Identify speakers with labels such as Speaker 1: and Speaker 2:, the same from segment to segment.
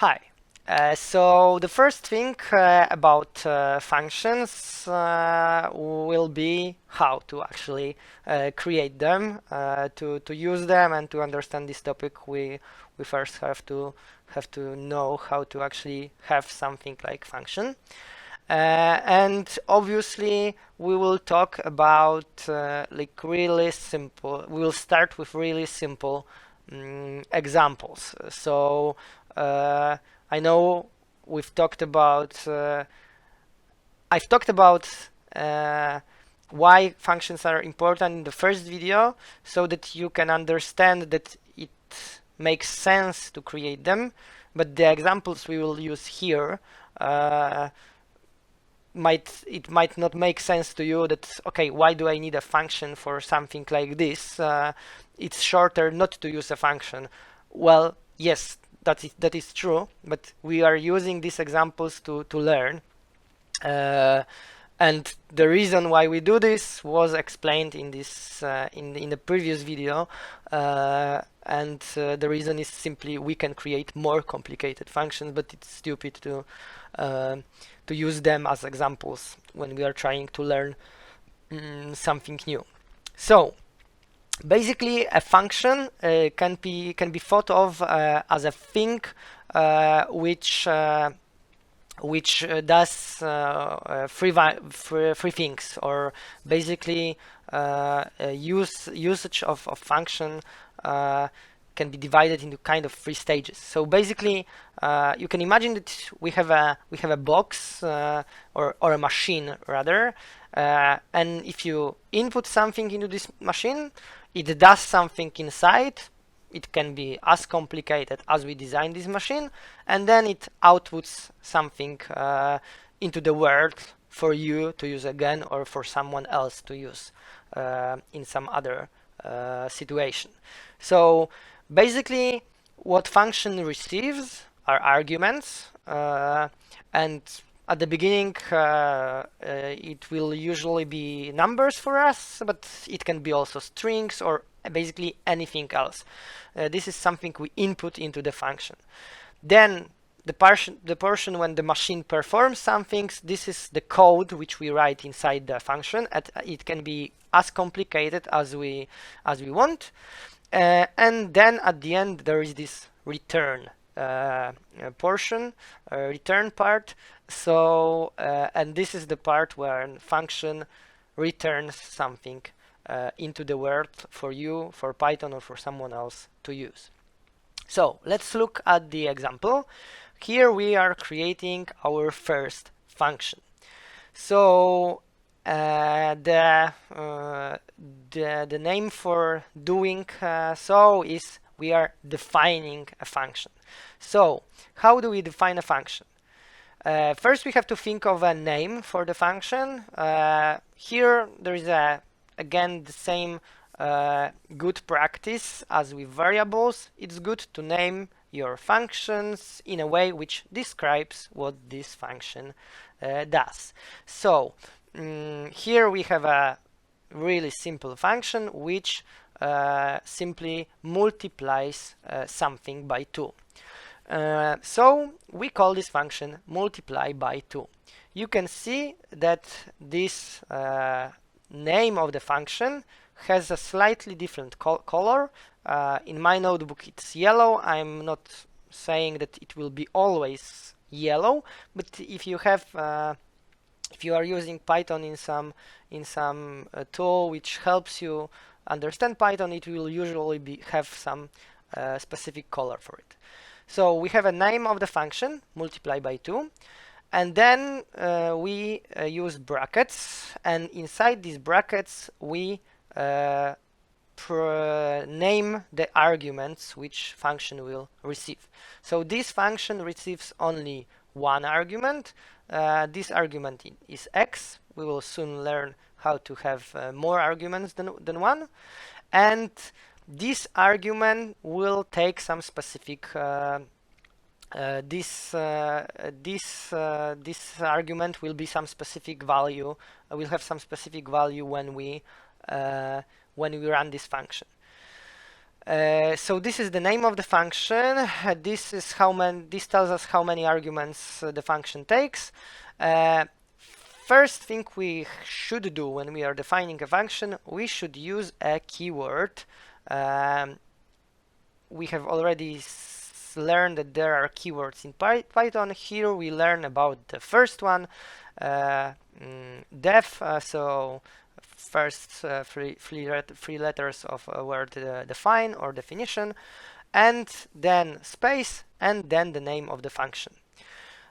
Speaker 1: Hi. So the first thing about functions will be how to actually create them. To use them and to understand this topic, we first have to know how to actually have something like function. And obviously, we will talk about like really simple. We will start with really simple examples. So uh, I know we've talked about. I've talked about why functions are important in the first video, so that you can understand that it makes sense to create them. But the examples we will use here. Might not make sense to you that, okay, why do I need a function for something like this? It's shorter not to use a function. Well, yes, that is true, but we are using these examples to learn. uh, and the reason why we do this was explained in this in the previous video, and the reason is simply we can create more complicated functions, but it's stupid uh, to use them as examples when we are trying to learn something new. So basically, a function can be thought of as a thing which does three things, or basically usage of function uh, can be divided into kind of three stages. So basically, you can imagine that we have a box, or a machine rather, and if you input something into this machine, it does something inside. It can be as complicated as we designed this machine, and then it outputs something into the world for you to use again, or for someone else to use in some other situation. So basically, what function receives are arguments, and at the beginning it will usually be numbers for us, but it can be also strings or basically anything else. This is something we input into the function. Then the portion when the machine performs something, this is the code which we write inside the function. It can be as complicated as we want. And then at the end there is this return portion, return part. So and this is the part where function returns something into the world for you, for Python, or for someone else to use. So let's look at the example. Here we are creating our first function. So the name for doing so is we are defining a function. So how do we define a function? First, we have to think of a name for the function. Here there is again the same good practice as with variables. It's good to name your functions in a way which describes what this function does. So here we have a really simple function which simply multiplies something by 2. So we call this function multiply by 2. You can see that this name of the function has a slightly different color. In my notebook it's yellow. I'm not saying that it will be always yellow, but if you are using Python in some tool which helps you understand Python, it will usually have some specific color for it. So we have a name of the function, multiply by 2, and then we use brackets, and inside these brackets we name the arguments which function will receive. So this function receives only one argument. This argument is x. We will soon learn how to have more arguments than one. And this argument will take some specific this argument will be some specific value. Will have some specific value when we run this function. So this is the name of the function. This is how many. This tells us how many arguments the function takes. First thing we should do when we are defining a function, we should use a keyword. We have already learned that there are keywords in Python. Here we learn about the first one, def. So first three letters of a word define or definition, and then space, and then the name of the function.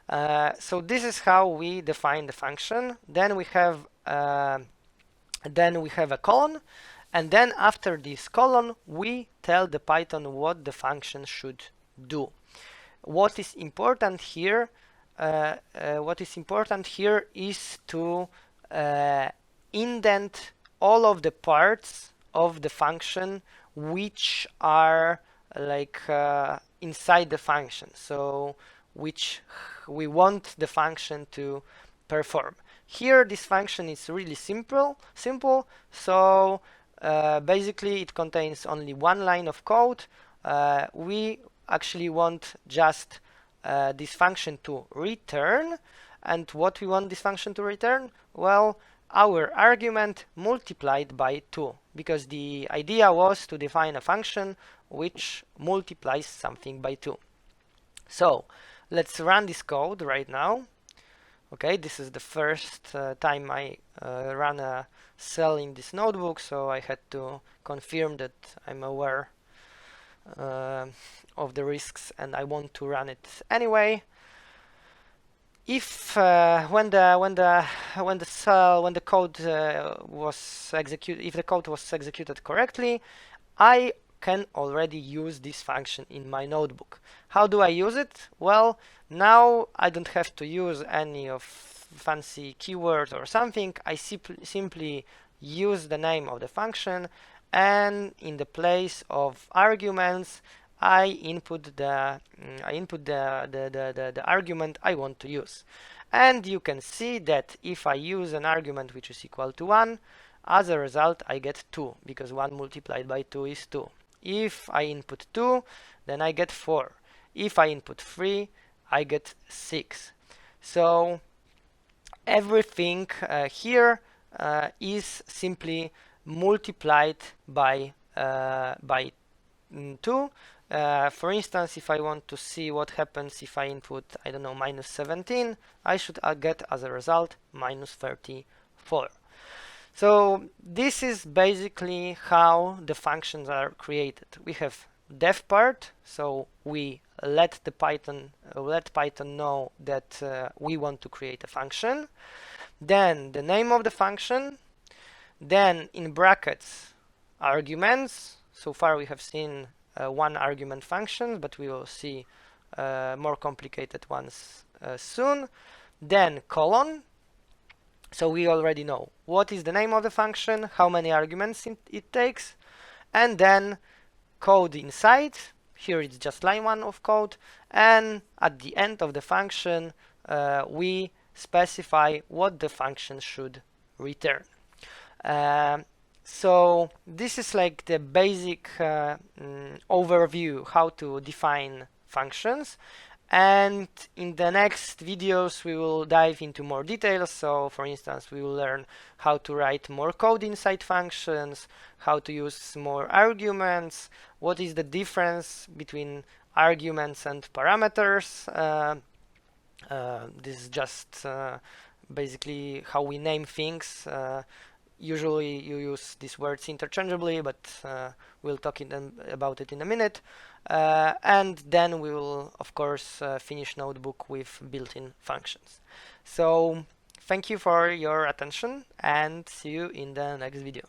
Speaker 1: So this is how we define the function. Then we have a colon, and then after this colon we tell the Python what the function should do. What is important here? Is to indent all of the parts of the function which are like inside the function, so which we want the function to perform. Here this function is really simple, so basically it contains only one line of code. We actually want just this function to return. And what we want this function to return? Well, our argument multiplied by 2, because the idea was to define a function which multiplies something by 2. So let's run this code right now. Okay, this is the first time I run a cell in this notebook, so I had to confirm that I'm aware of the risks and I want to run it anyway. If when the code was executed, if the code was executed correctly, I can already use this function in my notebook. How do I use it? Well, now I don't have to use any of fancy keywords or something. I simply use the name of the function, and in the place of arguments I input the argument I want to use. And you can see that if I use an argument which is equal to 1, as a result I get 2, because 1 multiplied by 2 is 2. If I input 2, then I get 4. If I input 3, I get 6. So everything here is simply multiplied by 2. For instance, if I want to see what happens if I input, I don't know, minus 17, I should get as a result minus 34. So this is basically how the functions are created. We have def part, so we let Python know that we want to create a function. Then the name of the function. Then in brackets arguments. So far we have seen one argument function, but we will see more complicated ones soon. Then colon. So we already know what is the name of the function, how many arguments it takes, and then code inside. Here it's just line 1 of code, and at the end of the function we specify what the function should return. So this is like the basic overview how to define functions, and in the next videos we will dive into more details. So for instance, we will learn how to write more code inside functions, how to use more arguments, what is the difference between arguments and parameters. This is just basically how we name things. Usually you use these words interchangeably, but we'll talk about it in a minute. And then we will, of course, finish Notebook with built-in functions. So thank you for your attention, and see you in the next video.